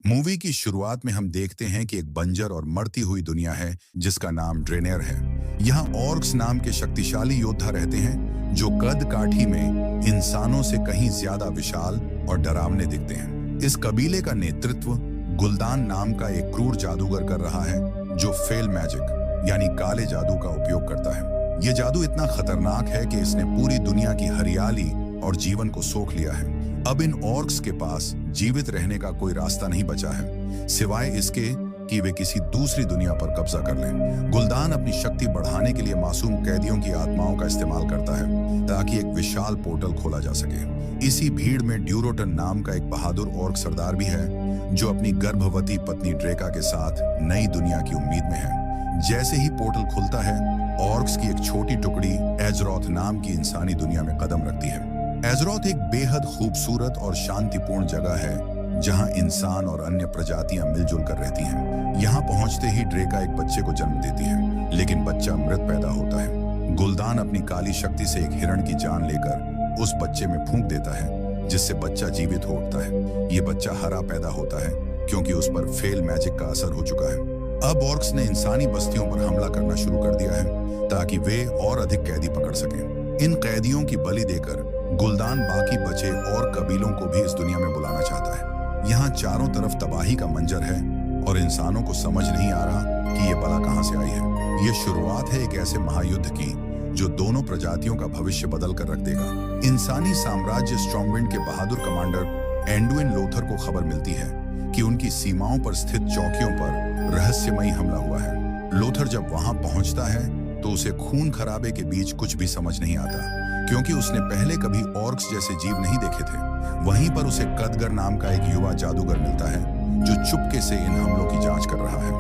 Movie की शुरुआत में हम देखते हैं कि एक बंजर और मरती हुई दुनिया है जिसका नाम ड्रेनेर है। यहाँ ऑर्क्स नाम के शक्तिशाली योद्धा रहते हैं जो कद काठी में इंसानों से कहीं ज्यादा विशाल और डरावने दिखते हैं। इस कबीले का नेतृत्व गुल्दान नाम का एक क्रूर जादूगर कर रहा है जो फेल मैजिक यानी काले जादू का उपयोग करता है। यह जादू इतना खतरनाक है कि इसने पूरी दुनिया की हरियाली और जीवन को सोख लिया है। अब इन ऑर्क्स के पास जीवित रहने का कोई रास्ता नहीं बचा है सिवाय इसके कि वे किसी दूसरी दुनिया पर कब्जा कर लें। गुल्दान अपनी शक्ति बढ़ाने के लिए मासूम कैदियों की आत्माओं का इस्तेमाल करता है ताकि एक विशाल पोर्टल खोला जा सके। इसी भीड़ में ड्यूरोटन नाम का एक बहादुर ऑर्क सरदार भी है जो अपनी गर्भवती पत्नी ड्रेका के साथ नई दुनिया की उम्मीद में है। जैसे ही पोर्टल खुलता है, ऑर्क्स की एक छोटी टुकड़ी एजरॉथ नाम की इंसानी दुनिया में कदम रखती है। एजरॉथ एक बेहद खूबसूरत और शांतिपूर्ण जगह है जहां इंसान और अन्य प्रजातियां मिलजुल कर रहती हैं। यहां पहुंचते ही ड्रेका एक बच्चे को जन्म देती है, लेकिन बच्चा मृत पैदा होता है। गुल्दान अपनी काली शक्ति से एक हिरण की जान लेकर उस बच्चे में फूंक देता है जिससे बच्चा जीवित हो उठता है। ये बच्चा हरा पैदा होता है क्योंकि उस पर फेल मैजिक का असर हो चुका है। अब ऑर्क्स ने इंसानी बस्तियों पर हमला करना शुरू कर दिया है ताकि वे और अधिक कैदी पकड़ सकें। इन कैदियों की बलि देकर गुल्दान बाकी बचे और कबीलों को भी इस दुनिया में बुलाना चाहता है। यहाँ चारों तरफ तबाही का मंजर है और इंसानों को समझ नहीं आ रहा कि ये बला कहां से आई है। ये शुरुआत है एक ऐसे महायुद्ध की जो दोनों प्रजातियों का भविष्य बदल कर रख देगा। इंसानी साम्राज्य स्ट्रॉन्गविंड के बहादुर कमांडर एंडुइन लोथर को खबर मिलती है कि उनकी सीमाओं पर स्थित चौकियों पर रहस्यमयी हमला हुआ है। लोथर जब वहां पहुंचता है तो उसे खून खराबे के बीच कुछ भी समझ नहीं आता क्योंकि उसने पहले कभी ऑर्क्स जैसे जीव नहीं देखे थे। वहीं पर उसे कदगर नाम का एक युवा जादूगर मिलता है जो चुपके से इन हमलों की जांच कर रहा है।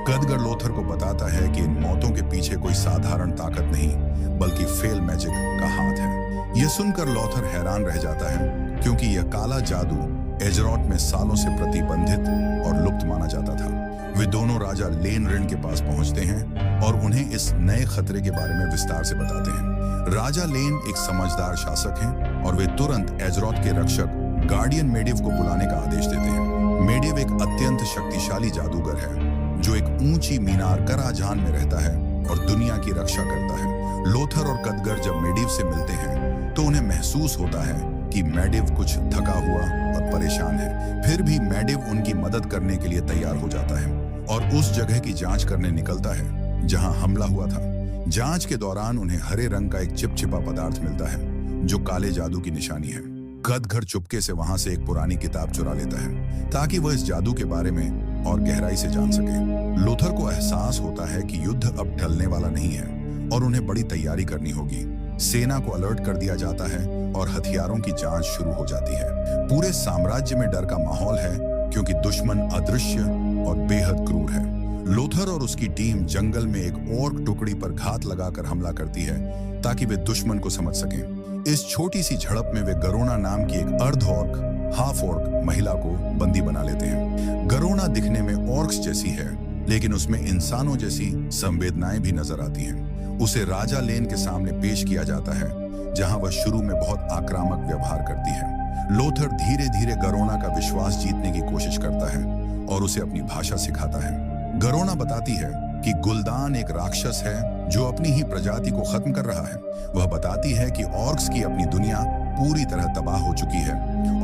कदगर लोथर को बताता है कि इन मौतों के पीछे कोई साधारण ताकत नहीं बल्कि फेल मैजिक का हाथ है। यह सुनकर लोथर हैरान रह जाता है क्योंकि यह काला जादू एजरॉथ में सालों से प्रतिबंधित और लुप्त माना जाता था। वे दोनों राजा लेन रिन के पास पहुंचते हैं और उन्हें इस नए खतरे के बारे में विस्तार से बताते हैं। राजा लेन एक समझदार शासक हैं और वे तुरंत एजरॉथ के रक्षक गार्डियन मेडिव को बुलाने का आदेश देते हैं। मेडिव एक अत्यंत शक्तिशाली जादूगर है जो एक ऊंची मीनार कराजान में रहता है और दुनिया की रक्षा करता है। लोथर और कदगर जब मेडिव से मिलते हैं तो उन्हें महसूस होता है कि मेडिव कुछ थका हुआ और परेशान है। फिर भी मेडिव उनकी मदद करने के लिए तैयार हो जाता है और उस जगह की जांच करने निकलता है जहां हमला हुआ था। जांच के दौरान उन्हें हरे रंग का एक चिपचिपा पदार्थ मिलता है जो काले जादू की निशानी है। कदगर चुपके से वहां से एक पुरानी किताब चुरा लेता है ताकि वह इस जादू के बारे में और गहराई से जान सके। लोथर को एहसास होता है कि युद्ध अब टलने वाला नहीं है और उन्हें बड़ी तैयारी करनी होगी। सेना को अलर्ट कर दिया जाता है और हथियारों की जांच शुरू हो जाती है। पूरे साम्राज्य में डर का माहौल है क्योंकि दुश्मन अदृश्य और बेहद क्रूर है। लोथर और उसकी टीम जंगल में एक ऑर्क टुकड़ी पर घात लगाकर हमला करती है ताकि वे दुश्मन को समझ सकें। इस छोटी सी झड़प में वे गरोना नाम की एक अर्ध ऑर्क हाफ ऑर्क महिला को बंदी बना लेते हैं। गरोना दिखने में ऑर्क्स जैसी है लेकिन उसमें इंसानों जैसी संवेदनाएं भी नजर आती हैं। उसे राजा लेन के सामने पेश किया जाता है जहां वह शुरू में बहुत आक्रामक व्यवहार करती है। लोथर धीरे धीरे गरोना का विश्वास जीतने की कोशिश करता है और उसे अपनी भाषा सिखाता है। गरोना बताती है कि गुल्दान एक राक्षस है जो अपनी ही प्रजाति को खत्म कर रहा है। वह बताती है कि ऑर्क्स की अपनी दुनिया पूरी तरह तबाह हो चुकी है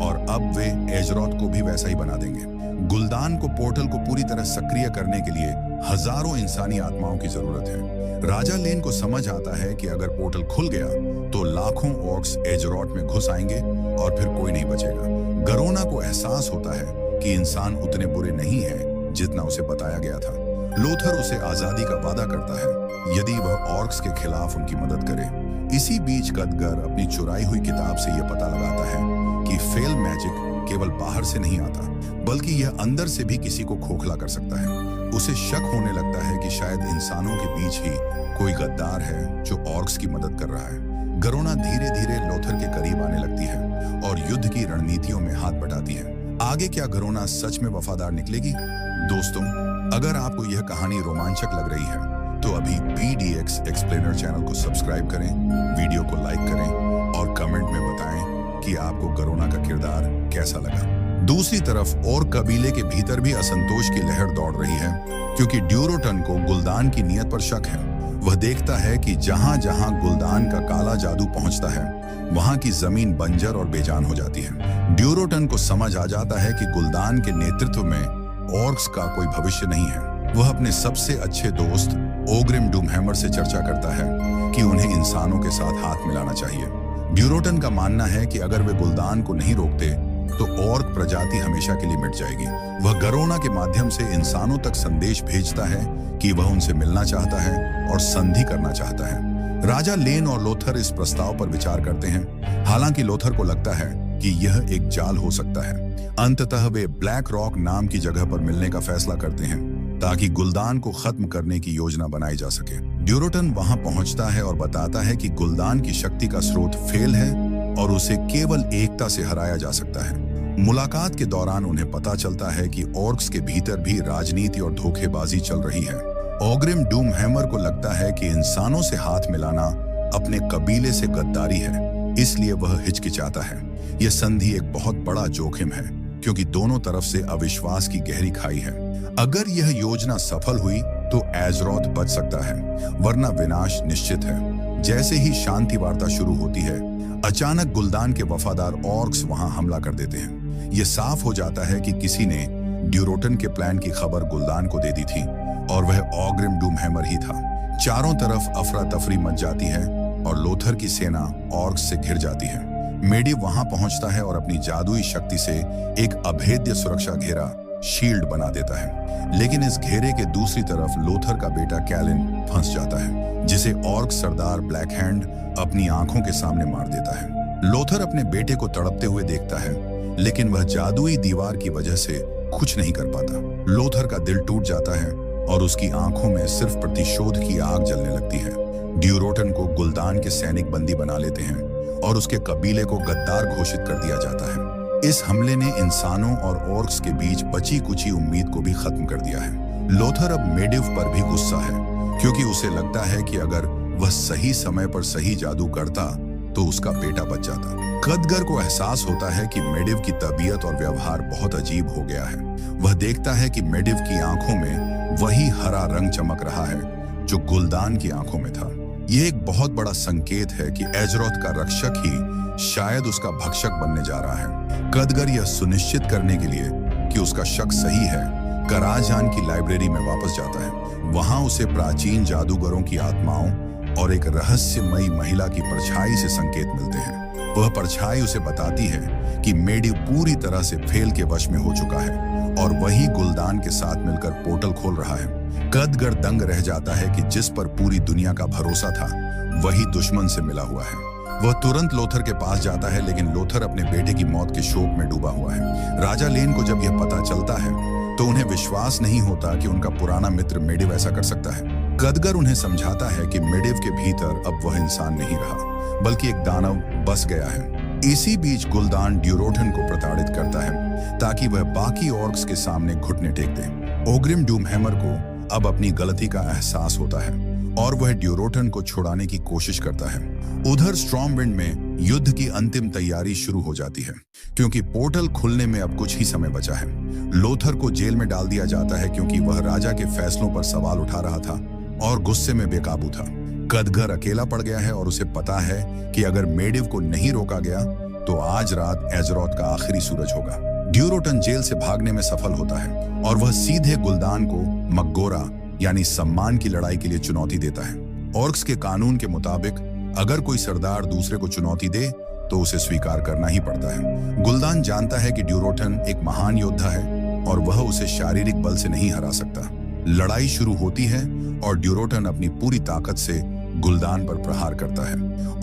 और अब वे एजरॉथ को भी वैसा ही बना देंगे। गुल्दान को पोर्टल को पूरी तरह सक्रिय करने के लिए हजारों इंसानी आत्माओं की जरूरत है। राजा लेन को समझ आता है कि अगर पोर्टल खुल गया तो लाखों ऑर्क्स एजरॉथ में घुस आएंगे और फिर कोई नहीं बचेगा। गरोना को एहसास होता है कि इंसान उतने बुरे नहीं हैं जितना उसे बताया गया था। लोथर उसे आजादी का वादा करता है यदि वह ऑर्क्स के खिलाफ उनकी मदद करे। इसी बीच कदगर अपनी चुराई हुई किताब से यह पता लगाता है कि फेल मैजिक केवल बाहर से नहीं आता बल्कि यह अंदर से भी किसी को खोखला कर सकता है। उसे शक होने लगता है कि शायद इंसानों के बीच ही कोई गद्दार है जो ऑर्क्स की मदद कर रहा है। गरोना धीरे धीरे लोथर के करीब आने लगती है और युद्ध की रणनीतियों में हाथ बटाती है। आगे क्या गरोना सच में वफादार निकलेगी? दोस्तों, अगर आपको यह कहानी रोमांचक लग रही है तो अभी PDX एक्सप्लेनर चैनल को सब्सक्राइब करें, वीडियो को लाइक करें और कमेंट में बताएं कि आपको गरोना का किरदार कैसा लगा। दूसरी तरफ और कबीले के भीतर भी असंतोष की लहर दौड़ रही है, क्योंकि ड्यूरोटन को गुलदान की नीयत पर शक है। वह देखता है कि जहां जहां गुलदान का काला जादू पहुंचता है, वहां की जमीन बंजर और बेजान हो जाती है। ड्यूरोटन को समझ आ जाता है कि गुलदान के नेतृत्व में ऑर्क्स का कोई भविष्य नहीं है। वह अपने सबसे अच्छे दोस्त ओग्रिम डूमहैमर से चर्चा करता है कि उन्हें इंसानों के साथ हाथ मिलाना चाहिए। ड्यूरोटन का मानना है कि अगर वे गुलदान को नहीं रोकते तो ऑर्क प्रजाति हमेशा के लिए मिट जाएगी। वह गरोना के माध्यम से इंसानों तक संदेश भेजता है कि वह उनसे मिलना चाहता है और संधि करना चाहता है। राजा लेन और लोथर इस प्रस्ताव पर विचार करते हैं, हालांकि लोथर को लगता है कि यह एक जाल हो सकता है। अंततः वे ब्लैक रॉक नाम की जगह पर मिलने का फैसला करते हैं ताकि गुलदान को खत्म करने की योजना बनाई जा सके। ड्यूरोटन वहां पहुंचता है और बताता है कि गुलदान की शक्ति का स्रोत फेल है और उसे केवल एकता से हराया जा सकता है। मुलाकात के दौरान उन्हें पता चलता है कि ऑर्क्स के भीतर भी राजनीति और धोखेबाजी चल रही है। ओग्रिम डूमहैमर को लगता है कि इंसानों से हाथ मिलाना अपने कबीले से गद्दारी है, इसलिए वह हिचकिचाता है। यह संधि एक बहुत बड़ा जोखिम है, क्योंकि दोनों तरफ से अविश्वास की गहरी खाई है। अगर यह योजना सफल हुई तो एजरोथ बच सकता है, वरना विनाश निश्चित है। जैसे ही शांति वार्ता शुरू होती है, अचानक गुलदान के वफादार ऑर्क्स वहां हमला कर देते हैं। यह साफ हो जाता है कि किसी ने ड्यूरोटन के प्लान की खबर गुलदान को दे दी थी और वह ओग्रिम डूमहैमर ही था। चारों तरफ अफरा तफरी मच जाती है और लोथर की सेना ऑर्क्स से घिर जाती है। मेडिव वहां पहुंचता है और अपनी जादुई शक्ति से एक अभेद्य सुरक्षा घेरा शील्ड बना देता है, लेकिन इस घेरे के दूसरी तरफ लोथर का बेटा कैलिन फंस जाता है, जिसे ऑर्क सरदार ब्लैक हैंड अपनी आंखों के सामने मार देता है। लोथर अपने बेटे को तड़पते हुए देखता है, लेकिन वह जादुई दीवार की वजह से कुछ नहीं कर पाता। लोथर का दिल टूट जाता है और उसकी आंखों में सिर्फ प्रतिशोध की आग जलने लगती है। ड्यूरोटन को गुलदान के सैनिक बंदी बना लेते हैं और उसके कबीले को गद्दार घोषित कर दिया जाता है। इस हमले ने इंसानों और ऑर्क्स के बीच बची कुची उम्मीद को भी खत्म कर दिया है। लोथर अब मेडिव पर भी गुस्सा है, क्योंकि उसे लगता है कि अगर वह सही समय पर सही जादू करता तो उसका बेटा बच जाता। कदगर को एहसास होता है कि मेडिव की तबीयत और व्यवहार बहुत अजीब हो गया है। वह देखता है कि मेडिव की आंखों में वही हरा रंग चमक रहा है जो गुलदान की आंखों में था। यह एक बहुत बड़ा संकेत है कि एजरोथ का रक्षक ही शायद उसका भक्षक बनने जा रहा है। कदगर यह सुनिश्चित करने के लिए कि उसका शक सही है, कराजान की लाइब्रेरी में वापस जाता है। वहां उसे प्राचीन जादूगरों की आत्माओं और एक रहस्यमयी महिला की परछाई से संकेत मिलते हैं। वह परछाई उसे बताती है कि मेडिव पूरी तरह से फेल के वश में हो चुका है और वही गुलदान के साथ मिलकर पोर्टल खोल रहा है। कदगर दंग रह जाता है कि जिस पर पूरी दुनिया का भरोसा था, वही दुश्मन से मिला हुआ है। वह तुरंत लोथर के पास जाता है, लेकिन लोथर अपने बेटे की मौत के शोक में डूबा हुआ है। राजा लेन को जब यह पता चलता है तो उन्हें विश्वास नहीं होता कि उनका पुराना मित्र मेडिव ऐसा कर सकता है। कदगर उन्हें समझाता है कि मेडिव के भीतर अब वह इंसान नहीं रहा, बल्कि एक दानव बस गया है। इसी बीच गुलदान ड्यूरोटन को प्रताड़ित करता है ताकि वह बाकी ऑर्क्स के सामने घुटने टेक दे। ओग्रिम डूमहैमर को अब अपनी गलती का एहसास होता है और वह ड्यूरोटन को छुड़ाने की कोशिश करता है। उधर स्ट्रॉमविंड में युद्ध की अंतिम तैयारी शुरू हो जाती है, क्योंकि पोर्टल खुलने में अब कुछ ही समय बचा है। लोथर को जेल में डाल दिया जाता है क्योंकि वह राजा के फैसलों पर सवाल उठा रहा था और गुस्से में बेकाबू था। कदगर अकेला पड़ गया है और उसे पता है कि अगर मेडिव को नहीं रोका गया तो आज रात एजरोथ का आखिरी सूरज होगा। ड्यूरोटन जेल से भागने में सफल होता है और वह सीधे गुलदान को मकगोरा यानी सम्मान की लड़ाई के लिए चुनौती देता है। ऑर्क्स के कानून के मुताबिक अगर कोई सरदार दूसरे को चुनौती दे तो उसे स्वीकार करना ही पड़ता है। गुलदान जानता है कि ड्यूरोटन एक महान योद्धा है और वह उसे शारीरिक बल से नहीं हरा सकता। लड़ाई शुरू होती है और ड्यूरोटन अपनी पूरी ताकत से गुलदान पर प्रहार करता है।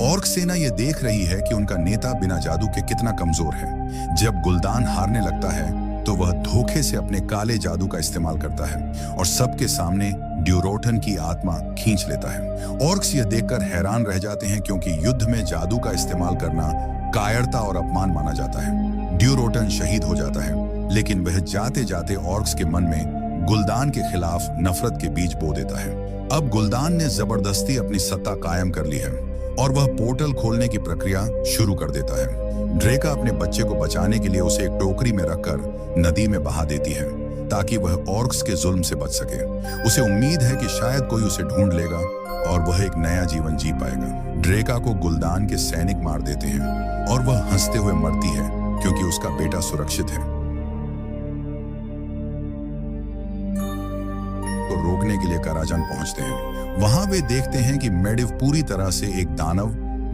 ऑर्क सेना यह देख रही है कि उनका नेता बिना जादू के कितना कमजोर है। जब गुलदान हारने लगता है तो वह धोखे से अपने काले जादू का इस्तेमाल करता है और सबके सामने ड्यूरोटन की आत्मा खींच लेता है। ऑर्क्स यह देखकर हैरान रह जाते हैं, क्योंकि युद्ध में जादू का इस्तेमाल करना कायरता और अपमान माना जाता है। ड्यूरोटन शहीद हो जाता है, लेकिन वह जाते जाते ऑर्क्स के मन में गुलदान के खिलाफ नफरत के बीज बो देता है। अब गुलदान ने जबरदस्ती अपनी सत्ता कायम कर ली है और वह पोर्टल खोलने की प्रक्रिया शुरू कर देता है। ड्रेका अपने बच्चे को बचाने के लिए उसे एक टोकरी में रखकर नदी में बहा देती है ताकि वह ऑर्क्स के जुल्म से बच सके। उसे उम्मीद है कि शायद कोई उसे ढूंढ लेगा और वह एक नया जीवन जी पाएगा। ड्रेका को गुल्दान के सैनिक मार देते हैं और वह हंसते हुए मरती है क्योंकि उसका बेटा सुरक्षित है। तो रोकने के लिए कराजन पहुंचते हैं। वहां वे देखते हैं कि मेडिव पूरी तरह से एक दानव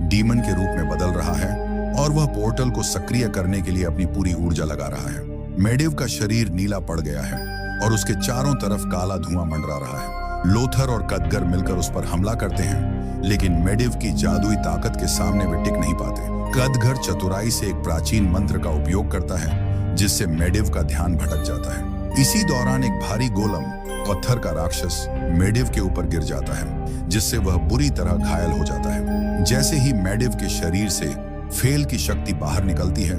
डीमन के रूप में बदल रहा है और वह पोर्टल को सक्रिय करने के लिए अपनी पूरी ऊर्जा लगा रहा है। मेडिव का शरीर नीला पड़ गया है और उसके चारों तरफ काला धुआं मंडरा रहा है। लोथर और कदगर मिलकर उस पर हमला करते हैं, लेकिन मेडिव की जादुई ताकत के सामने वे टिक नहीं पाते। कदगर चतुराई से एक प्राचीन मंत्र का उपयोग करता है जिससे मेडिव का ध्यान भटक जाता है। इसी दौरान एक भारी गोलम पत्थर का राक्षस मेडिव के ऊपर गिर जाता है जिससे वह बुरी तरह घायल हो जाता है। जैसे ही मेडिव के शरीर से फेल की शक्ति बाहर निकलती है,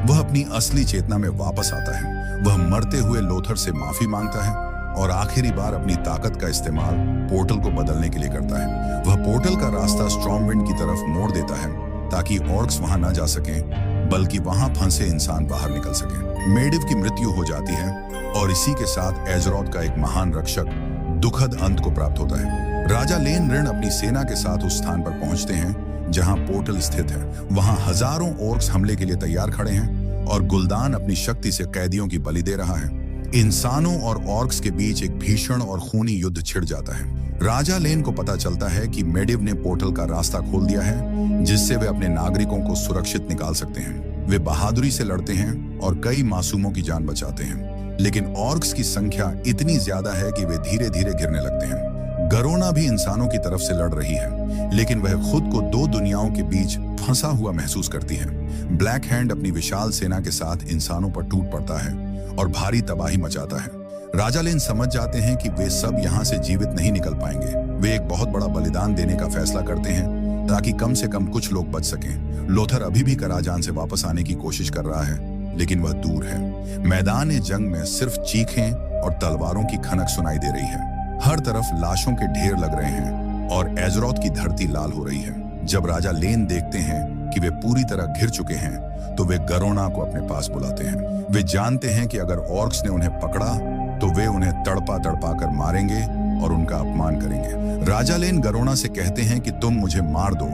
वह अपनी असली चेतना में वापस आता है। वह मरते हुए लोथर से माफी मांगता है और आखिरी बार अपनी ताकत का इस्तेमाल पोर्टल को बदलने के लिए करता है। वह पोर्टल का रास्ता स्ट्रॉमविंड की तरफ मोड़ देता है ताकि ऑर्क्स वहां ना जा सकें, बल्कि वहां फंसे इंसान बाहर निकल सकें। मेडिव की मृत्यु हो जाती है और इसी के साथ एजरोथ का एक महान रक्षक दुखद अंत को प्राप्त होता है। राजा लेन रिन अपनी सेना के साथ उस स्थान पर पहुंचते हैं जहां पोर्टल स्थित है। वहां हजारों ऑर्क्स हमले के लिए तैयार खड़े हैं और गुल्दान अपनी शक्ति से कैदियों की बलि दे रहा है। इंसानों और ऑर्क्स के बीच एक भीषण और खूनी युद्ध छिड़ जाता है। राजा लेन को पता चलता है कि मेडिव ने पोर्टल का रास्ता खोल दिया है जिससे वे अपने नागरिकों को सुरक्षित निकाल सकते हैं। वे बहादुरी से लड़ते हैं और कई मासूमों की जान बचाते हैं, लेकिन ऑर्क्स की संख्या इतनी ज्यादा है कि वे धीरे धीरे गिरने लगते हैं। गरोना भी इंसानों की तरफ से लड़ रही है, लेकिन वह खुद को दो दुनियाओं के बीच फंसा हुआ महसूस करती है। ब्लैक हैंड अपनी विशाल सेना के साथ इंसानों पर टूट पड़ता है और भारी तबाही मचाता है। राजा लेन समझ जाते हैं कि वे सब यहाँ से जीवित नहीं निकल पाएंगे। वे एक बहुत बड़ा बलिदान देने का फैसला करते हैं ताकि कम से कम कुछ लोग बच सकें। लोथर अभी भी कराजान से वापस आने की कोशिश कर रहा है, लेकिन वह दूर है। मैदान जंग में सिर्फ चीखें और तलवारों की खनक सुनाई दे रही है। हर तरफ लाशों के ढेर लग रहे हैं और एजरोथ की धरती लाल हो रही है। जब राजा लेन देखते हैं कि वे पूरी तरह घिर चुके हैं, तो वे गरोना को अपने पास बुलाते हैं। वे जानते हैं कि अगर ऑर्क्स ने उन्हें पकड़ा तो वे उन्हें तड़पा तड़पा कर मारेंगे और उनका अपमान करेंगे। राजा लेन गरोना से कहते हैं कि तुम मुझे मार दो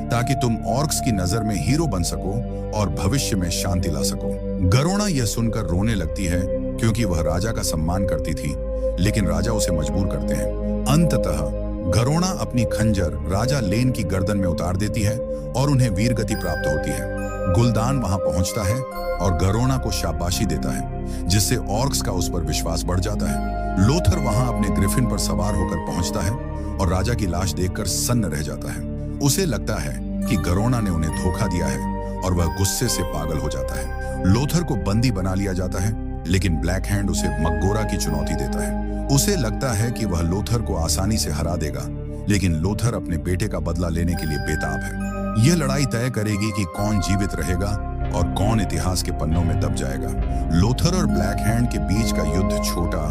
ताकि तुम ऑर्क्स की नजर में हीरो बन सको और भविष्य में शांति ला सको। गरोना यह सुनकर रोने लगती है क्योंकि वह राजा का सम्मान करती थी, लेकिन राजा उसे मजबूर करते हैं। अंततः गरोना अपनी खंजर राजा लेन की गर्दन में उतार देती है और उन्हें वीरगति प्राप्त होती है। गुल्दान वहां पहुंचता है और गरोना को शाबाशी देता है, जिससे ऑर्क्स का उस पर विश्वास बढ़ जाता है। लोथर वहां अपने ग्रिफिन पर सवार होकर पहुंचता है और राजा की लाश देखकर सन्न रह जाता है। उसे लगता है कि गरोना ने उन्हें धोखा दिया है और वह गुस्से से पागल हो जाता है। लोथर को बंदी बना लिया जाता है, लेकिन ब्लैक हैंड उसे मकगोरा की चुनौती देता है। उसे लगता है कि वह लोथर को आसानी से हरा देगा, लेकिन लोथर अपने बेटे का बदला लेने के लिए बेताब है। यह लड़ाई तय करेगी कि कौन जीवित रहेगा और कौन इतिहास के पन्नों में दब जाएगा। लोथर और ब्लैक हैंड के बीच का युद्ध छोटा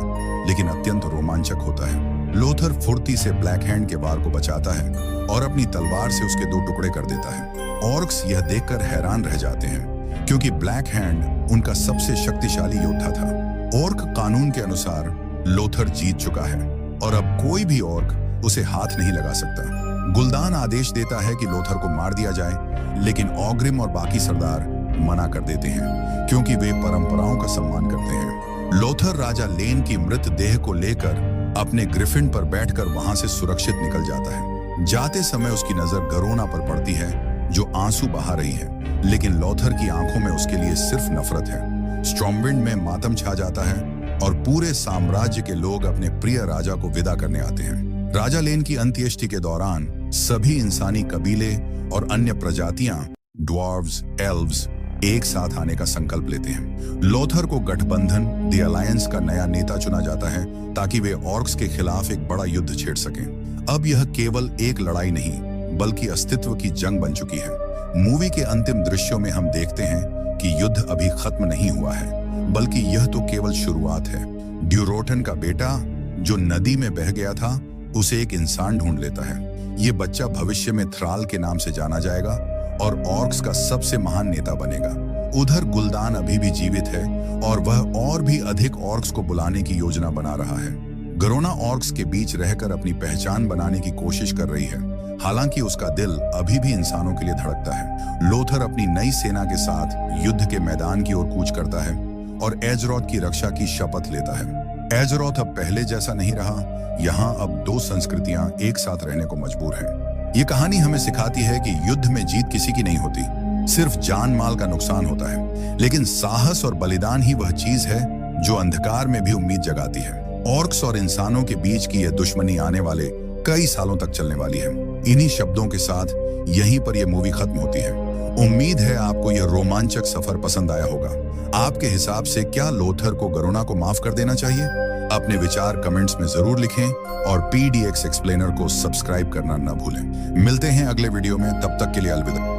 लेकिन अत्यंत रोमांचक होता है। लोथर फुर्ती से ब्लैक हैंड के वार को बचाता है और अपनी तलवार से उसके दो टुकड़े कर देता है। ऑर्क्स यह देखकर हैरान रह जाते हैं क्योंकि ब्लैक हैंड उनका सबसे शक्तिशाली योद्धा था। ऑर्क कानून के अनुसार लोथर जीत चुका है और अब कोई भी ऑर्क उसे हाथ नहीं लगा सकता। गुल्दान आदेश देता है कि लोथर को मार दिया जाए, लेकिन ऑग्रिम और बाकी सरदार मना कर देते हैं क्योंकि वे परंपराओं का सम्मान करते हैं। लोथर राजा लेन की मृत देह को लेकर अपने ग्रिफिन पर बैठकर वहां से सुरक्षित निकल जाता है। जाते समय उसकी नजर गरोना पर पड़ती है जो आंसू बहा रही है, लेकिन लोथर की आंखों में उसके लिए सिर्फ नफरत है। स्ट्रॉमविंड में मातम छा जाता है और पूरे साम्राज्य के लोग अपने प्रिय राजा को विदा करने आते हैं। राजा लेन की अंत्येष्टि के दौरान सभी इंसानी कबीले और अन्य प्रजातियां, ड्वार्व्स, एल्व्स एक साथ आने का संकल्प लेते हैं। लोथर को गठबंधन द अलायंस का नया नेता चुना जाता है ताकि वे ऑर्क्स के खिलाफ एक बड़ा युद्ध छेड़ सकें। अब यह केवल एक लड़ाई नहीं बल्कि अस्तित्व की जंग बन चुकी है। मूवी के अंतिम दृश्यों में हम देखते हैं कि युद्ध अभी खत्म नहीं हुआ है, बल्कि यह तो केवल शुरुआत है। ड्यूरोटन का बेटा जो नदी में बह गया था, उसे एक इंसान ढूंढ लेता है। ये बच्चा भविष्य में थ्राल के नाम से जाना जाएगा और ऑर्क्स का सबसे महान नेता बनेगा। उधर गुलदान अभी भी जीवित है और वह और भी अधिक ऑर्क्स को बुलाने की योजना बना रहा है। गरोना ऑर्क्स के बीच रहकर अपनी पहचान बनाने की कोशिश कर रही है, हालांकि उसका दिल अभी भी इंसानों के लिए धड़कता है। लोथर अपनी नई सेना के साथ युद्ध के मैदान की ओर कूच करता है और एजरोथ की रक्षा की शपथ लेता है। एजरोथ अब पहले जैसा नहीं रहा। यहाँ अब दो संस्कृतियां एक साथ रहने को मजबूर हैं। ये कहानी हमें सिखाती है कि युद्ध में जीत किसी की नहीं होती, सिर्फ जान माल का नुकसान होता है। लेकिन साहस और बलिदान ही वह चीज है जो अंधकार में भी उम्मीद जगाती है। ऑर्क्स और इंसानों के बीच की यह दुश्मनी आने वाले कई सालों तक चलने वाली है। इन्हीं शब्दों के साथ यहीं पर यह मूवी खत्म होती है। उम्मीद है आपको यह रोमांचक सफर पसंद आया होगा। आपके हिसाब से क्या लोथर को गरोना को माफ कर देना चाहिए? अपने विचार कमेंट्स में जरूर लिखें और PDX एक्सप्लेनर को सब्सक्राइब करना न भूलें। मिलते हैं अगले वीडियो में, तब तक के लिए अलविदा।